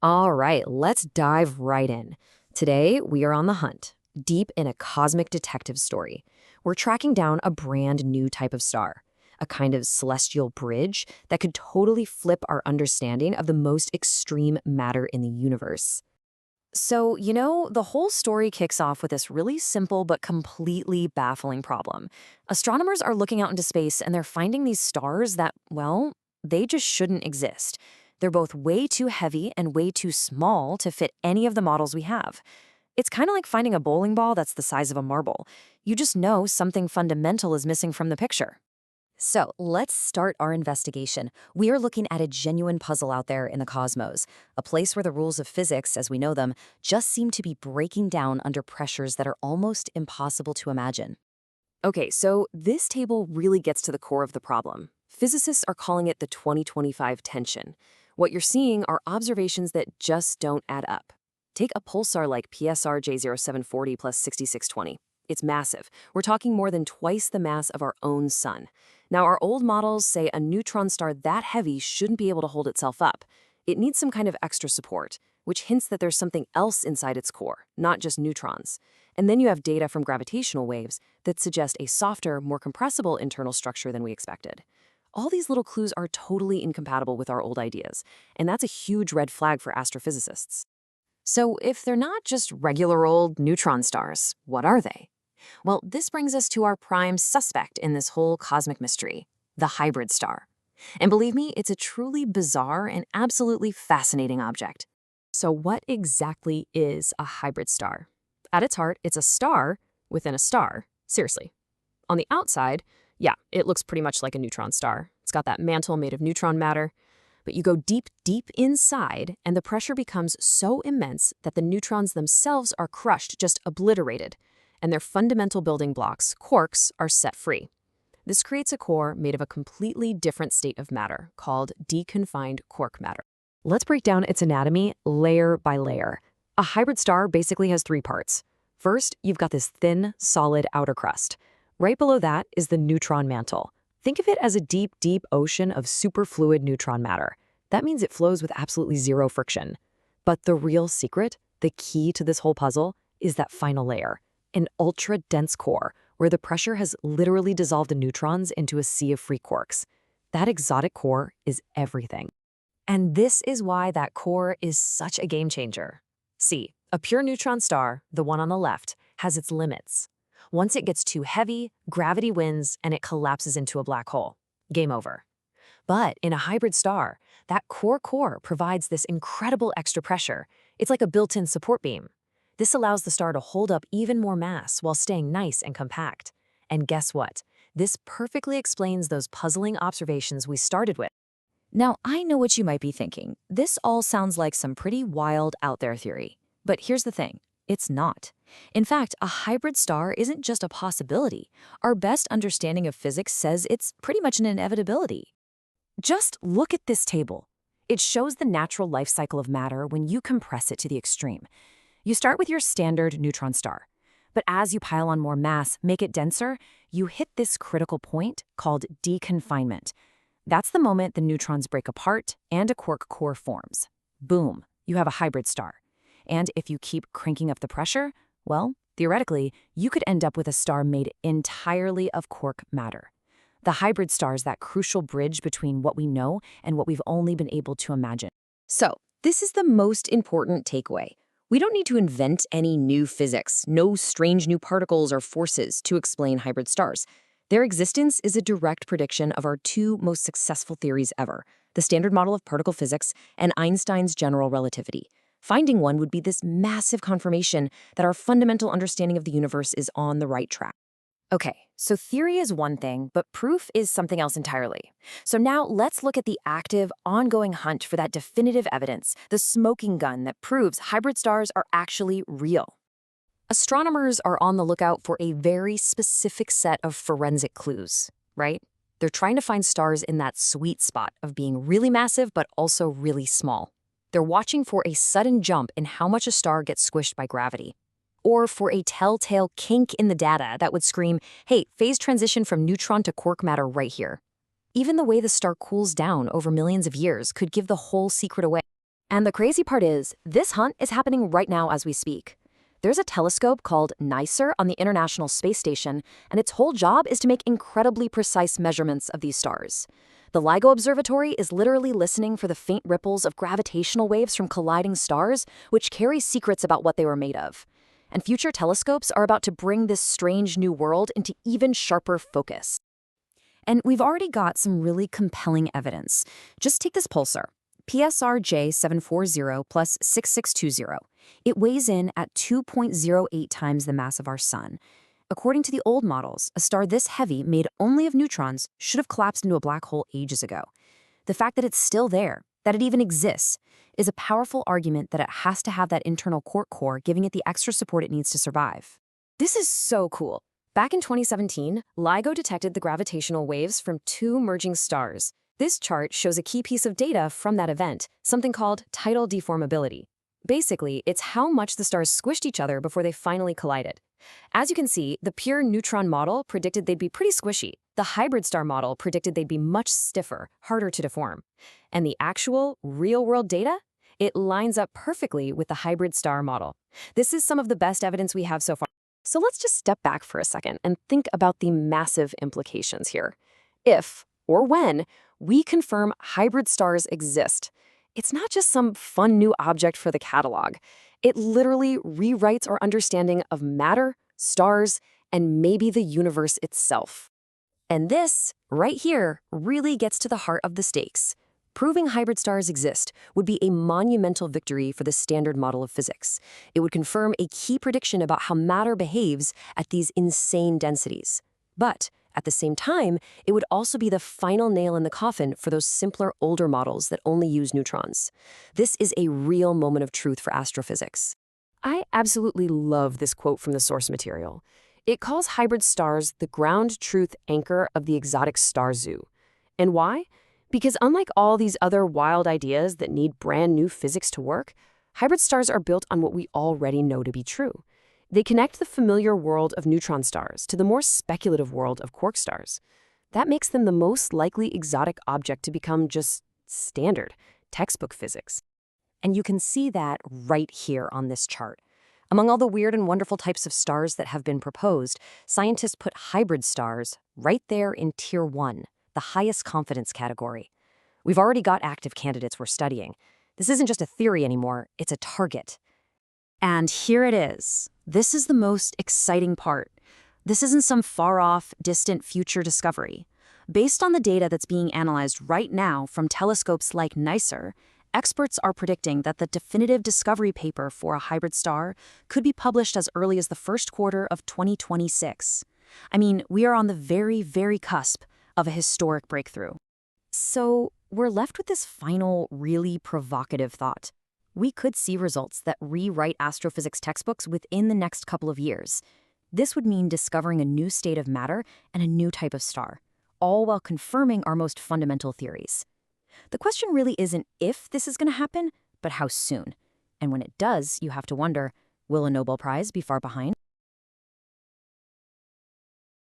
All right, let's dive right in. Today, we are on the hunt, deep in a cosmic detective story. We're tracking down a brand new type of star, a kind of celestial bridge that could totally flip our understanding of the most extreme matter in the universe. The whole story kicks off with this really simple but completely baffling problem. Astronomers are looking out into space and they're finding these stars that, well, they just shouldn't exist. They're both way too heavy and way too small to fit any of the models we have. It's kind of like finding a bowling ball that's the size of a marble. You just know something fundamental is missing from the picture. So let's start our investigation. We are looking at a genuine puzzle out there in the cosmos, a place where the rules of physics, as we know them, just seem to be breaking down under pressures that are almost impossible to imagine. Okay, so this table really gets to the core of the problem. Physicists are calling it the 2025 tension. What you're seeing are observations that just don't add up. Take a pulsar like PSR J0740 plus 6620. It's massive. We're talking more than twice the mass of our own sun. Now, our old models say a neutron star that heavy shouldn't be able to hold itself up. It needs some kind of extra support, which hints that there's something else inside its core, not just neutrons. And then you have data from gravitational waves that suggest a softer, more compressible internal structure than we expected. All these little clues are totally incompatible with our old ideas, and that's a huge red flag for astrophysicists. So if they're not just regular old neutron stars, what are they? Well, this brings us to our prime suspect in this whole cosmic mystery, the hybrid star. And believe me, it's a truly bizarre and absolutely fascinating object. So what exactly is a hybrid star? At its heart, it's a star within a star. Seriously. On the outside, yeah, it looks pretty much like a neutron star. It's got that mantle made of neutron matter. But you go deep, deep inside, and the pressure becomes so immense that the neutrons themselves are crushed, just obliterated, and their fundamental building blocks, quarks, are set free. This creates a core made of a completely different state of matter called deconfined quark matter. Let's break down its anatomy layer by layer. A hybrid star basically has three parts. First, you've got this thin, solid outer crust. Right below that is the neutron mantle. Think of it as a deep, deep ocean of superfluid neutron matter. That means it flows with absolutely zero friction. But the real secret, the key to this whole puzzle, is that final layer, an ultra-dense core where the pressure has literally dissolved the neutrons into a sea of free quarks. That exotic core is everything. And this is why that core is such a game changer. See, a pure neutron star, the one on the left, has its limits. Once it gets too heavy, gravity wins and it collapses into a black hole. Game over. But in a hybrid star, that core provides this incredible extra pressure. It's like a built-in support beam. This allows the star to hold up even more mass while staying nice and compact. And guess what? This perfectly explains those puzzling observations we started with. Now, I know what you might be thinking. This all sounds like some pretty wild out there theory. But here's the thing. It's not. In fact, a hybrid star isn't just a possibility. Our best understanding of physics says it's pretty much an inevitability. Just look at this table. It shows the natural life cycle of matter when you compress it to the extreme. You start with your standard neutron star. But as you pile on more mass, make it denser, you hit this critical point called deconfinement. That's the moment the neutrons break apart and a quark core forms. Boom, you have a hybrid star. And if you keep cranking up the pressure, well, theoretically, you could end up with a star made entirely of quark matter. The hybrid star is that crucial bridge between what we know and what we've only been able to imagine. So, this is the most important takeaway. We don't need to invent any new physics, no strange new particles or forces to explain hybrid stars. Their existence is a direct prediction of our two most successful theories ever, the Standard Model of Particle Physics and Einstein's general relativity. Finding one would be this massive confirmation that our fundamental understanding of the universe is on the right track. Okay, so theory is one thing, but proof is something else entirely. So now let's look at the active, ongoing hunt for that definitive evidence, the smoking gun that proves hybrid stars are actually real. Astronomers are on the lookout for a very specific set of forensic clues, right? They're trying to find stars in that sweet spot of being really massive but also really small. They're watching for a sudden jump in how much a star gets squished by gravity, or for a telltale kink in the data that would scream, hey, phase transition from neutron to quark matter right here. Even the way the star cools down over millions of years could give the whole secret away. And the crazy part is, this hunt is happening right now as we speak. There's a telescope called NICER on the International Space Station, and its whole job is to make incredibly precise measurements of these stars. The LIGO Observatory is literally listening for the faint ripples of gravitational waves from colliding stars, which carry secrets about what they were made of. And future telescopes are about to bring this strange new world into even sharper focus. And we've already got some really compelling evidence. Just take this pulsar, PSR J740 plus 6620. It weighs in at 2.08 times the mass of our sun. According to the old models, a star this heavy, made only of neutrons, should have collapsed into a black hole ages ago. The fact that it's still there, that it even exists, is a powerful argument that it has to have that internal quark core, giving it the extra support it needs to survive. This is so cool. Back in 2017, LIGO detected the gravitational waves from two merging stars. This chart shows a key piece of data from that event, something called tidal deformability. Basically, it's how much the stars squished each other before they finally collided. As you can see, the pure neutron model predicted they'd be pretty squishy. The hybrid star model predicted they'd be much stiffer, harder to deform. And the actual, real-world data? It lines up perfectly with the hybrid star model. This is some of the best evidence we have so far. So let's just step back for a second and think about the massive implications here. If, or when, we confirm hybrid stars exist, it's not just some fun new object for the catalog. It literally rewrites our understanding of matter, stars, and maybe the universe itself. And this, right here, really gets to the heart of the stakes. Proving hybrid stars exist would be a monumental victory for the standard model of physics. It would confirm a key prediction about how matter behaves at these insane densities. But at the same time, it would also be the final nail in the coffin for those simpler, older models that only use neutrons. This is a real moment of truth for astrophysics. I absolutely love this quote from the source material. It calls hybrid stars the ground truth anchor of the exotic star zoo. And why? Because unlike all these other wild ideas that need brand new physics to work, hybrid stars are built on what we already know to be true. They connect the familiar world of neutron stars to the more speculative world of quark stars. That makes them the most likely exotic object to become just standard, textbook physics. And you can see that right here on this chart. Among all the weird and wonderful types of stars that have been proposed, scientists put hybrid stars right there in Tier 1, the highest confidence category. We've already got active candidates we're studying. This isn't just a theory anymore, it's a target. And here it is. This is the most exciting part. This isn't some far-off, distant future discovery. Based on the data that's being analyzed right now from telescopes like NICER, experts are predicting that the definitive discovery paper for a hybrid star could be published as early as the first quarter of 2026. I mean, we are on the very, very cusp of a historic breakthrough. So we're left with this final, really provocative thought. We could see results that rewrite astrophysics textbooks within the next couple of years. This would mean discovering a new state of matter and a new type of star, all while confirming our most fundamental theories. The question really isn't if this is going to happen, but how soon. And when it does, you have to wonder, will a Nobel Prize be far behind?